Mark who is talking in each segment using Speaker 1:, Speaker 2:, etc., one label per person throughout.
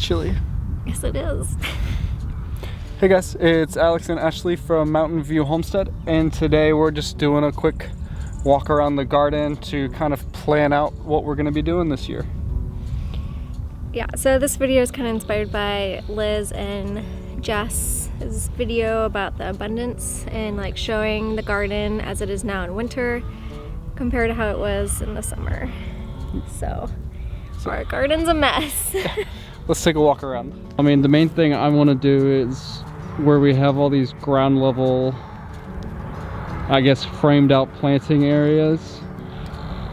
Speaker 1: chilly.
Speaker 2: Yes, it is.
Speaker 1: Hey guys, it's Alex and Ashley from Mountain View Homestead, and today we're just doing a quick walk around the garden to kind of plan out what we're going to be doing this year.
Speaker 2: Yeah, so this video is kind of inspired by Liz and Jess's video about the abundance and like showing the garden as it is now in winter compared to how it was in the summer. So our garden's a mess.
Speaker 1: Let's take a walk around. I mean, the main thing I want to do is where we have all these ground level, I guess, framed out planting areas.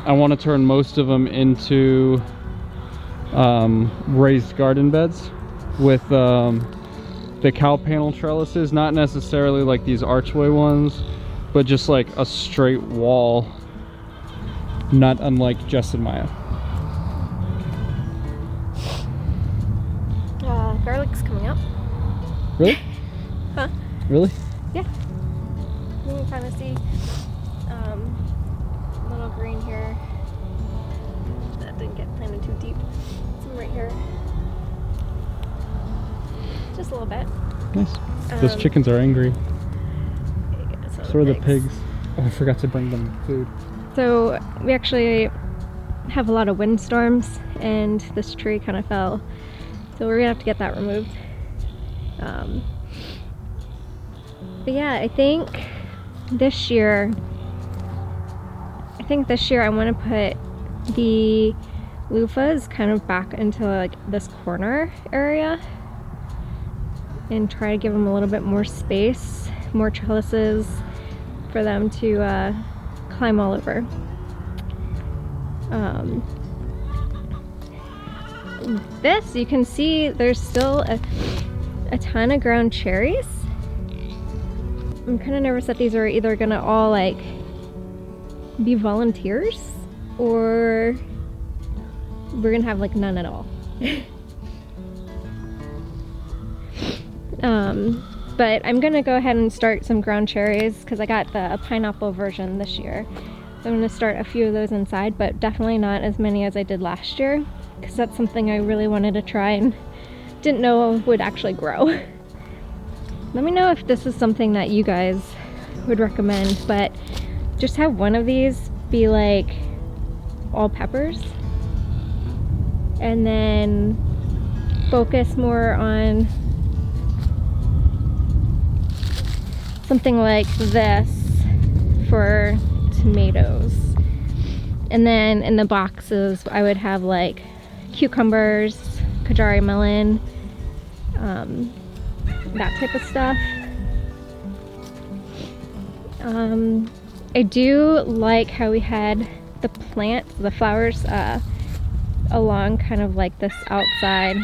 Speaker 1: I want to turn most of them into raised garden beds with the cow panel trellises, not necessarily like these archway ones, but just like a straight wall, not unlike Jess and Maya.
Speaker 2: Garlic's coming up.
Speaker 1: Really?
Speaker 2: Huh?
Speaker 1: Really?
Speaker 2: Yeah. You can kind of see little green here. That didn't get planted too deep. Some right here. Just a little bit.
Speaker 1: Nice. Those chickens are angry. So are the pigs. Oh, I forgot to bring them food. So
Speaker 2: we actually have a lot of windstorms and this tree kind of fell. So we're gonna have to get that removed. But yeah, I think this year I want to put the loofahs kind of back into like this corner area and try to give them a little bit more space, more trellises for them to climb all over. This, you can see there's still a ton of ground cherries. I'm kind of nervous that these are either gonna all like be volunteers or we're gonna have like none at all. But I'm gonna go ahead and start some ground cherries because I got the pineapple version this year. So I'm gonna start a few of those inside, but definitely not as many as I did last year because that's something I really wanted to try and didn't know would actually grow. Let me know if this is something that you guys would recommend, but just have one of these be like all peppers and then focus more on something like this for tomatoes. And then in the boxes I would have like cucumbers, Kajari melon, that type of stuff. I do like how we had the plants, the flowers along kind of like this outside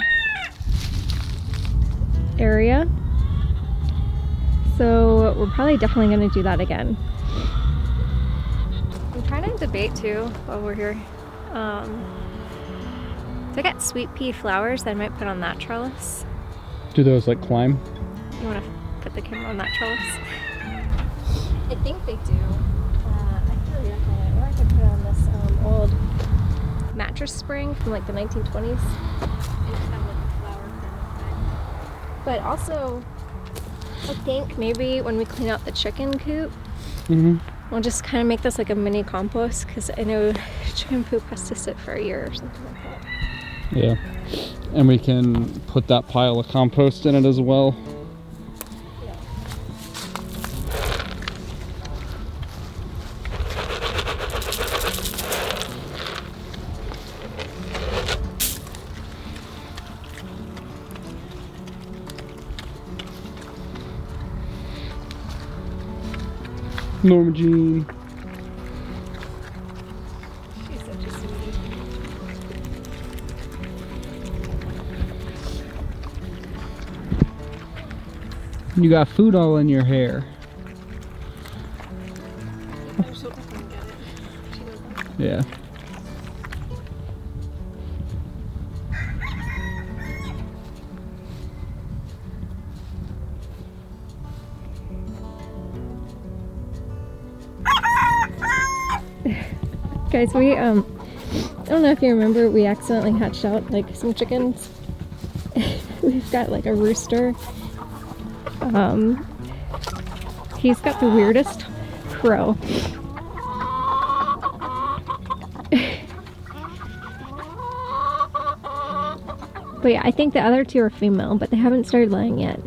Speaker 2: area. So we're probably definitely going to do that again. I'm trying to debate too while we're here. So I got sweet pea flowers that I might put on that trellis.
Speaker 1: Do those like climb?
Speaker 2: You want to put the camera on that trellis? I think they do. I feel like or I could put it on this old mattress spring from like the 1920s. And just have like a flower kind of. But also, I think maybe when we clean out the chicken coop, we'll just kind of make this like a mini compost because I know chicken poop has to sit for a year or something like that.
Speaker 1: Yeah, and we can put that pile of compost in it as well.
Speaker 2: Yeah.
Speaker 1: Norma Jean.
Speaker 2: She's such a sweetie.
Speaker 1: You got food all in your hair.
Speaker 2: She'll definitely get it. She knows that.
Speaker 1: Yeah.
Speaker 2: Guys, we I don't know if you remember, we accidentally hatched out like some chickens. We've got like a rooster. He's got the weirdest crow. But yeah, I think the other two are female, but they haven't started laying yet.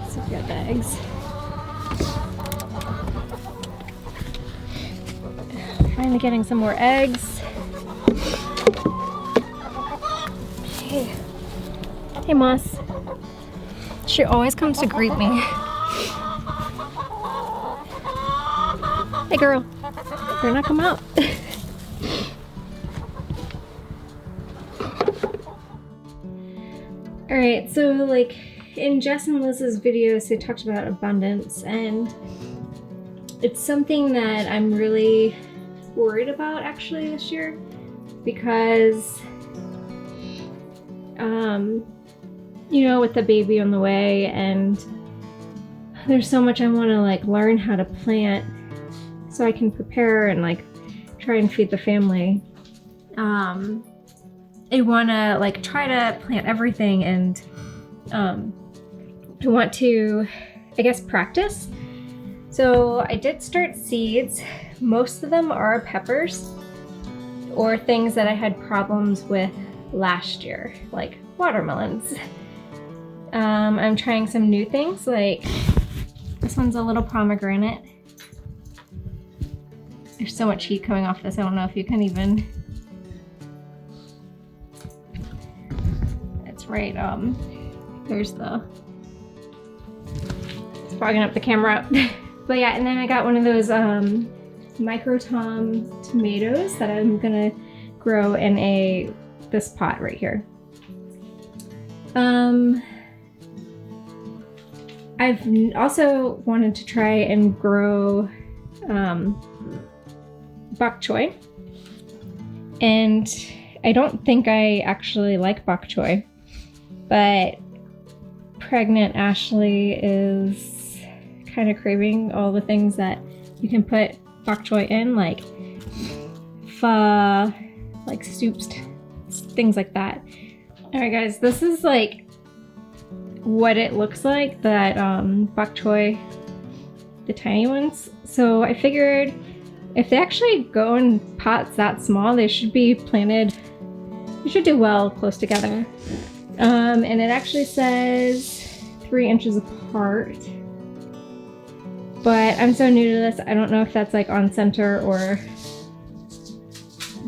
Speaker 2: So we got the eggs. Finally getting some more eggs. Hey, Moss. She always comes to greet me. Hey, girl. Better not come out. Alright, so like in Jess and Liz's videos, they talked about abundance, and it's something that I'm really worried about actually this year because you know, with the baby on the way, and there's so much I want to like learn how to plant so I can prepare and like try and feed the family. I want to like try to plant everything, and I want to, I guess, practice. So I did start seeds. Most of them are peppers or things that I had problems with last year, like watermelons. I'm trying some new things, like this one's a little pomegranate. There's so much heat coming off this, I don't know if you can even... It's right, there's the... It's fogging up the camera. But yeah, and then I got one of those micro tom tomatoes that I'm gonna grow in this pot right here. I've also wanted to try and grow bok choy, and I don't think I actually like bok choy, but pregnant Ashley is kind of craving all the things that you can put bok choy in, like pho, like soups, things like that. Alright guys, this is like what it looks like, that bok choy, the tiny ones. So I figured if they actually go in pots that small, they should be planted, they should do well close together. And it actually says 3 inches apart. But I'm so new to this, I don't know if that's like on center or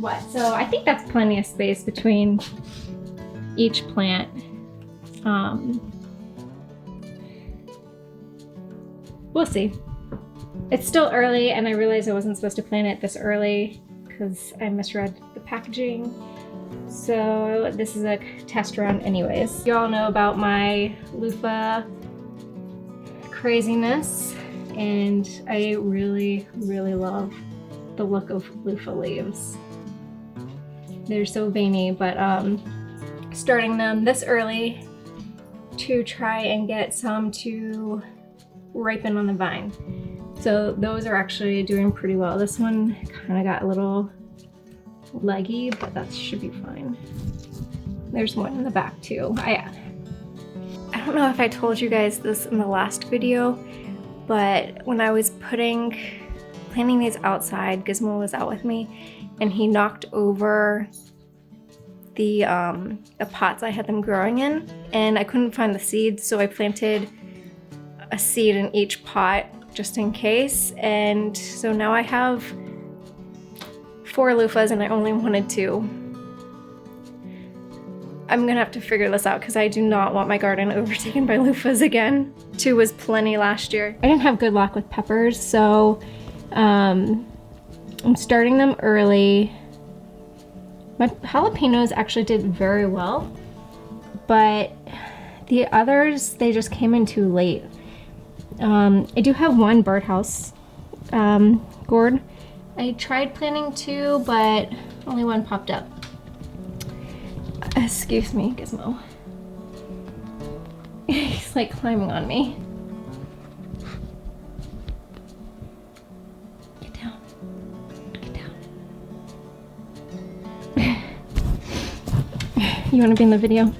Speaker 2: what. So I think that's plenty of space between each plant. We'll see. It's still early, and I realized I wasn't supposed to plant it this early because I misread the packaging. So this is a test run anyways. You all know about my loofah craziness, and I really, really love the look of loofah leaves. They're so veiny, but starting them this early to try and get some to ripen on the vine. So those are actually doing pretty well. This one kind of got a little leggy, but that should be fine. There's one in the back too. I don't know if I told you guys this in the last video, but when I was planting these outside, Gizmo was out with me, and he knocked over the pots I had them growing in, and I couldn't find the seeds, so I planted a seed in each pot just in case. And so now I have 4 loofahs, and I only wanted 2. I'm gonna have to figure this out because I do not want my garden overtaken by loofahs again. 2 was plenty last year. I didn't have good luck with peppers, so I'm starting them early. My jalapenos actually did very well, but the others, they just came in too late. I do have 1 birdhouse gourd. I tried planting 2, but only 1 popped up. Excuse me, Gizmo. He's like climbing on me. Get down. Get down. You want to be in the video?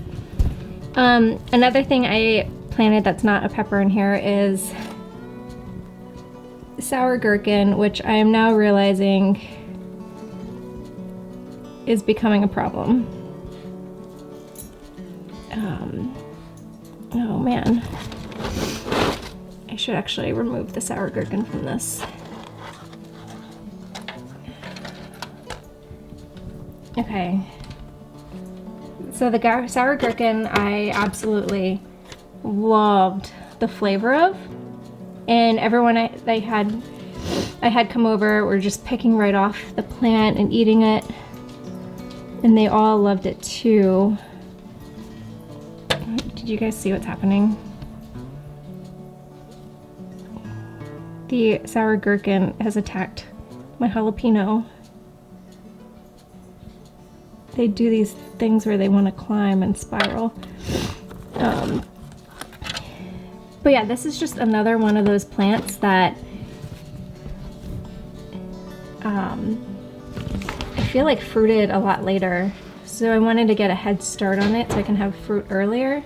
Speaker 2: Another thing I planted that's not a pepper in here is sour gherkin, which I am now realizing is becoming a problem. Oh man. I should actually remove the sour gherkin from this. Okay. So the sour gherkin I absolutely loved the flavor of, and everyone I had come over were just picking right off the plant and eating it, and they all loved it too. Did you guys see what's happening? The sour gherkin has attacked my jalapeno. They do these things where they want to climb and spiral. But yeah, this is just another one of those plants that I feel like fruited a lot later. So I wanted to get a head start on it so I can have fruit earlier.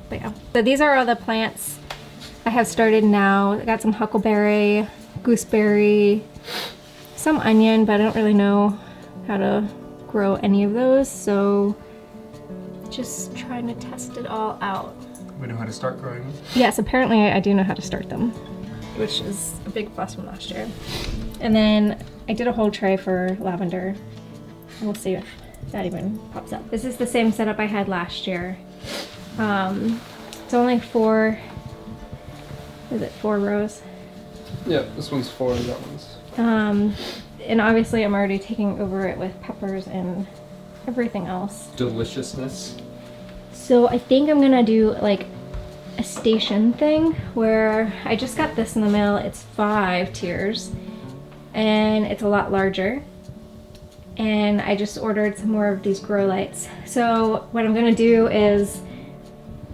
Speaker 2: But yeah, so these are all the plants I have started now. I got some huckleberry, gooseberry, some onion, but I don't really know how to grow any of those, so just trying to test it all out.
Speaker 1: We know how to start growing them?
Speaker 2: Yes, apparently I do know how to start them, which is a big plus from last year. And then I did a whole tray for lavender. We'll see if that even pops up. This is the same setup I had last year. It's only 4, is it 4 rows?
Speaker 1: Yeah, this one's 4 and that one's.
Speaker 2: And obviously I'm already taking over it with peppers and everything else.
Speaker 1: Deliciousness.
Speaker 2: So I think I'm gonna do like a station thing where I just got this in the mail. It's 5 tiers and it's a lot larger. And I just ordered some more of these grow lights. So what I'm gonna do is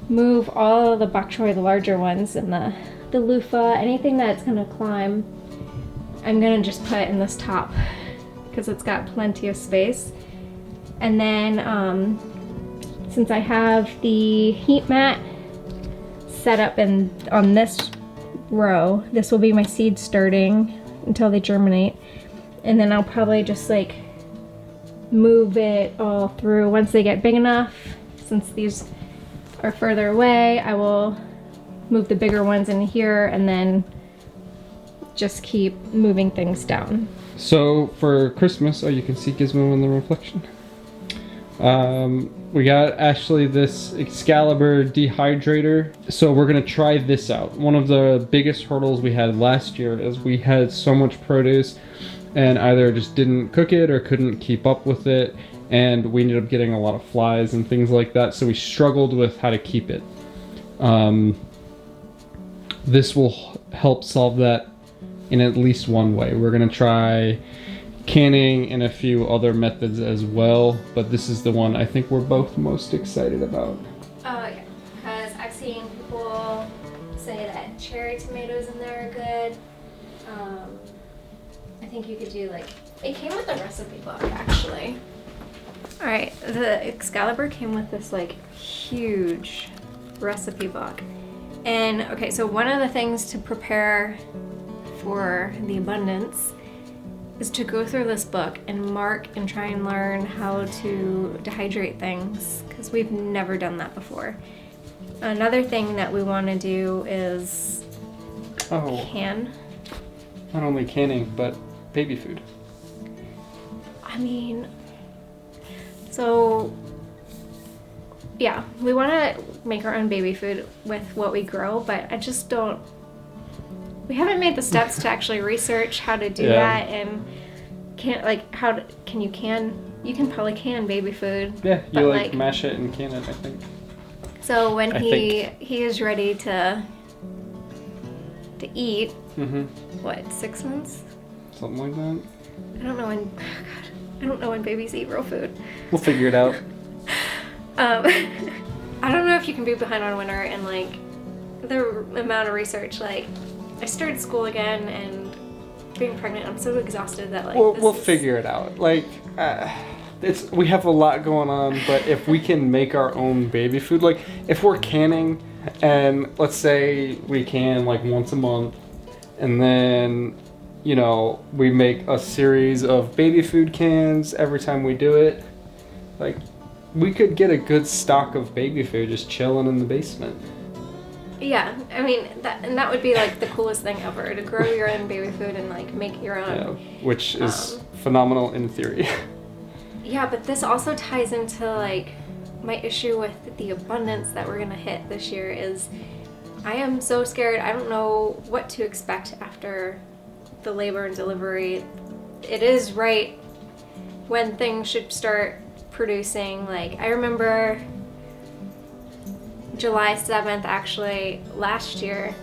Speaker 2: move all of the bok choy, the larger ones, and the loofah, anything that's gonna climb, I'm gonna just put in this top because it's got plenty of space. And then since I have the heat mat set up on this row, this will be my seed starting until they germinate. And then I'll probably just like move it all through once they get big enough. Since these are further away, I will move the bigger ones in here and then just keep moving things down.
Speaker 1: So for Christmas, you can see Gizmo in the reflection. We got Ashley this Excalibur dehydrator. So we're gonna try this out. One of the biggest hurdles we had last year is we had so much produce and either just didn't cook it or couldn't keep up with it, and we ended up getting a lot of flies and things like that, so we struggled with how to keep it. This will help solve that in at least one way. We're gonna try canning and a few other methods as well, but this is the one I think we're both most excited about.
Speaker 2: Oh yeah, because I've seen people say that cherry tomatoes in there are good. I think you could do like, it came with a recipe book actually. All right, the Excalibur came with this like huge recipe book. And okay, so one of the things to prepare for the abundance is to go through this book and mark and try and learn how to dehydrate things, because we've never done that before. Another thing that we want to do is can.
Speaker 1: Not only canning, but baby food.
Speaker 2: I mean, so yeah, we want to make our own baby food with what we grow, but I just don't, we haven't made the steps to actually research how to do that, and can't like you can probably can baby food. Yeah,
Speaker 1: you like mash it and can it, I think.
Speaker 2: So when he is ready to eat, what, 6 months?
Speaker 1: Something like that.
Speaker 2: I don't know when. Oh God. I don't know when babies eat real food.
Speaker 1: We'll figure it out.
Speaker 2: I don't know if you can be behind on winter and like the amount of research. Like, I started school again and being pregnant, I'm so exhausted that like
Speaker 1: We'll figure it out. Like, we have a lot going on, but if we can make our own baby food, like if we're canning, and let's say we can like once a month, and then you know we make a series of baby food cans every time we do it, like we could get a good stock of baby food just chilling in the basement.
Speaker 2: Yeah, I mean that would be like the coolest thing ever, to grow your own baby food and like make your own.
Speaker 1: Yeah, which is phenomenal in theory.
Speaker 2: Yeah, but this also ties into like my issue with the abundance that we're gonna hit this year. Is I am so scared. I don't know what to expect after the labor and delivery. It is right when things should start producing. Like, I remember July 7th actually last year,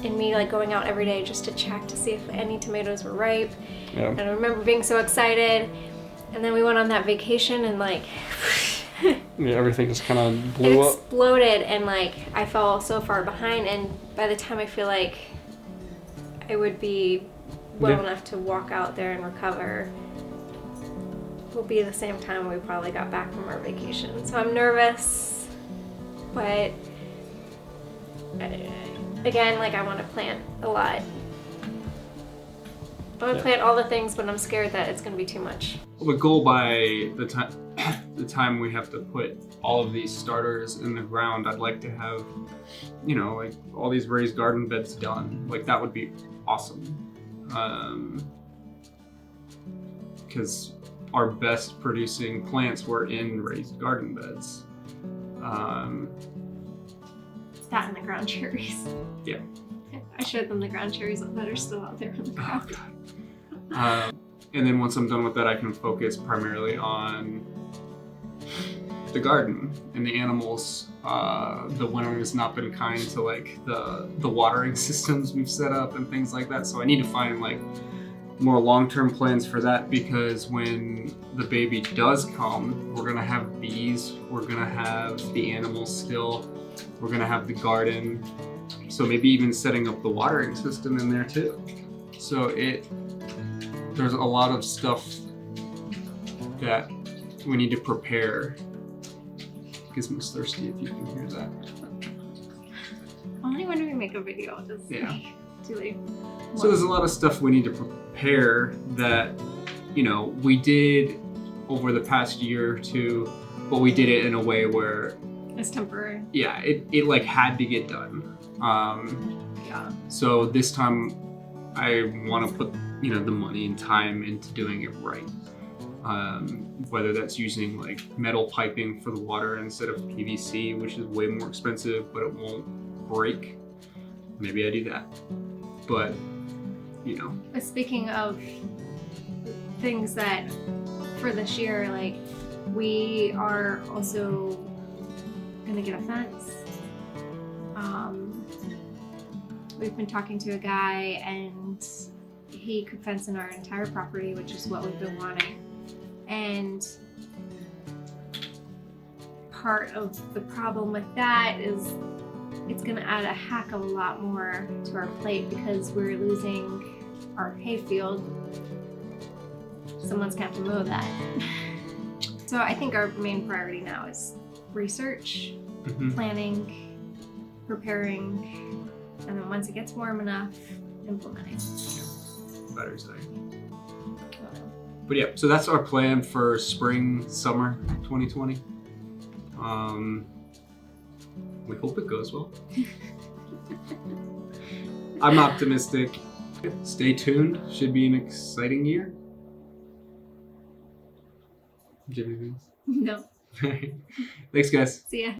Speaker 2: and me like going out every day just to check to see if any tomatoes were ripe.
Speaker 1: Yeah.
Speaker 2: And I remember being so excited, and then we went on that vacation and like
Speaker 1: Yeah, everything just kind of blew up.
Speaker 2: Exploded, and like I fell so far behind, and by the time I feel like I would be well enough to walk out there and recover, will be the same time we probably got back from our vacation. So I'm nervous, but again, like I want to plant a lot. I want to plant all the things, but I'm scared that it's going to be too much.
Speaker 1: The goal by the time we have to put all of these starters in the ground, I'd like to have, you know, like all these raised garden beds done. Like that would be awesome. Because our best producing plants were in raised garden beds.
Speaker 2: That and the ground cherries.
Speaker 1: Yeah.
Speaker 2: I showed them the ground cherries that are still out there on the ground.
Speaker 1: Oh, God. And then once I'm done with that, I can focus primarily on the garden and the animals. The winter has not been kind to like the watering systems we've set up and things like that. So I need to find like more long-term plans for that, because when the baby does come, we're gonna have bees, we're gonna have the animals still, we're gonna have the garden. So maybe even setting up the watering system in there too. So there's a lot of stuff that we need to prepare. Gizmo's thirsty, if you can hear that.
Speaker 2: Only when we make a video.
Speaker 1: Yeah.
Speaker 2: Too late.
Speaker 1: So there's a lot of stuff we need to prepare that, you know, we did over the past year or two, but we did it in a way where
Speaker 2: it's temporary.
Speaker 1: Yeah, it like had to get done.
Speaker 2: Yeah.
Speaker 1: So this time I want to put, you know, the money and time into doing it right. Whether that's using like metal piping for the water instead of PVC, which is way more expensive, but it won't break. Maybe I do that. But, you know.
Speaker 2: But speaking of things that for this year, like we are also gonna get a fence. We've been talking to a guy and he could fence in our entire property, which is what we've been wanting. And part of the problem with that is it's gonna add a heck of a lot more to our plate, because we're losing our hay field. Someone's gonna have to mow that. So I think our main priority now is research, planning, preparing, and then once it gets warm enough, implementing.
Speaker 1: Better exciting. But yeah, so that's our plan for spring, summer 2020. We hope it goes well. I'm optimistic. Stay tuned. Should be an exciting year. Do you have anything else?
Speaker 2: No.
Speaker 1: Thanks, guys.
Speaker 2: See ya.